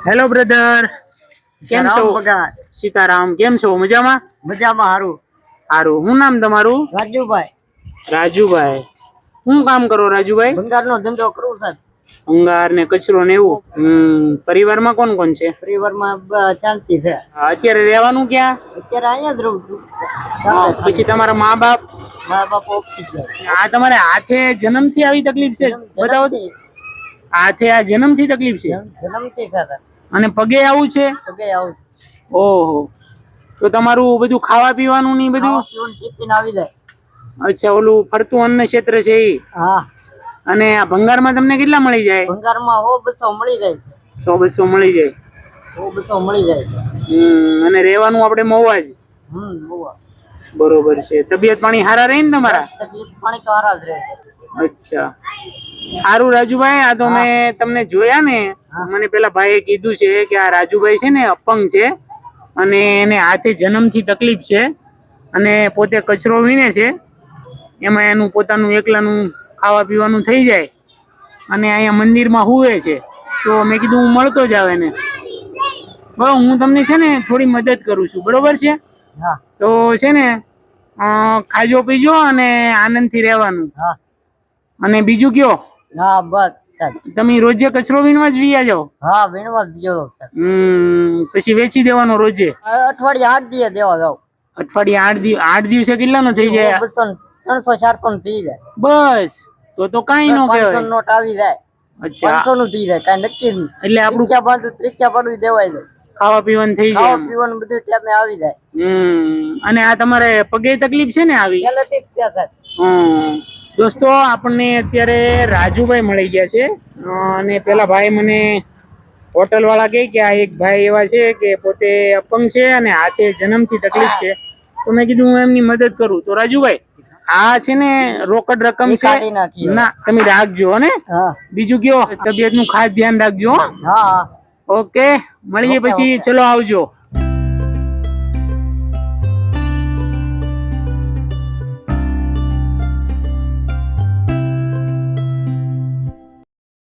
Hello brother, કેમ છો? સીતારામ, કેમ છો? મજામાં? મજામાં. હારું સારું. શું નામ તમારું? રાજુભાઈ. રાજુભાઈ, શું કામ કરો રાજુભાઈ? ભંગારનો ધંધો કરું સાહેબ. ભંગાર ને કચરો ને એવું. પરિવારમાં કોણ કોણ છે? પરિવારમાં શાંતિ છે. અત્યારે રહેવાનું ક્યાં? અત્યારે અહીંયા જ રહું છું. પછી તમારા મા બાપ? મારા બાપ ઓફિસ જાય. આ તમારે હાથે જન્મથી આવી તકલીફ છે? બતાવો. હાથે આ જન્મથી તકલીફ છે? જન્મથી છે. અને પગે આવું છે? પગે આવું. ઓહો, તો તમારું બધું ખાવા પીવાનું ની બધું ટિફિન આવી જાય. અચ્છા, ઓલું ફરતું અન્ન ક્ષેત્ર છે એ? હા. અને આ ભંગારમાં તમને કેટલા મળી જાય? ભંગારમાં 100-200 મળી જાય. 100-200 મળી જાય. 100-200 મળી જાય. અને રહેવાનું આપણે મોવા જ. મોવા. બરોબર છે. તબિયત પાણી સારા રહે ને તમારા? તબિયત પાણી તો સારા જ રહે. અચ્છા, સારું રાજુભાઈ. આ તો મેં તમને જોયા ને, મને પેલા ભાઈએ કીધું છે કે આ રાજુભાઈ છે ને અપંગ છે અને એને હાથે જન્મથી તકલીફ છે અને પોતે કચરો વીણે છે. એમાં એનું પોતાનું એકલાનું ખાવા પીવાનું થઈ જાય અને અહીંયા મંદિરમાં હુવે છે. તો મેં કીધું હું મળતો જ આવે ને. બરાબર, હું તમને છે ને થોડી મદદ કરું છું, બરોબર છે? તો છે ને ખાજો પીજો અને આનંદથી રહેવાનું. અને બીજું કયો? હા બસ. તમે રોજે કચરો વીણવા જ વિયા જાઓ? હા, વીણવા જ ગયો. પછી વેચી દેવાનો રોજે? અઠવાડિયે 8 દિવસ દેવા જાવ. અઠવાડિયે 8 દિવસે કેટલાનો થઈ જાય? 300-400 થઈ જાય. બસ, તો કઈ નો કહેવાય. 500 નોટ આવી જાય. અચ્છા, 500 નું થઈ જાય, કઈ નક્કી નહીં. એટલે આપણું ત્રિક્ષા બાંધું દેવાય જાય. ખાવા પીવાનું થઈ જાય. ખાવા પીવાનું બધું ટાઈમે આવી જાય. અને આ તમારે પગે તકલીફ છે ને આવી? દોસ્તો, આપણને અત્યારે રાજુભાઈ મળી ગયા છે. અને પેલા ભાઈ મને હોટલ વાળા કહે કે આ એક ભાઈ એવા છે કે પોતે અપંગ છે અને હાથે જન્મથી તકલીફ છે. તો મેં કીધું હું એમની મદદ કરું. તો રાજુભાઈ, આ છે ને રોકડ રકમ છે ના, તમે રાખજો ને. બીજું કયો? તબિયત નું ખાસ ધ્યાન રાખજો. ઓકે, મળીએ પછી. ચલો, આવજો.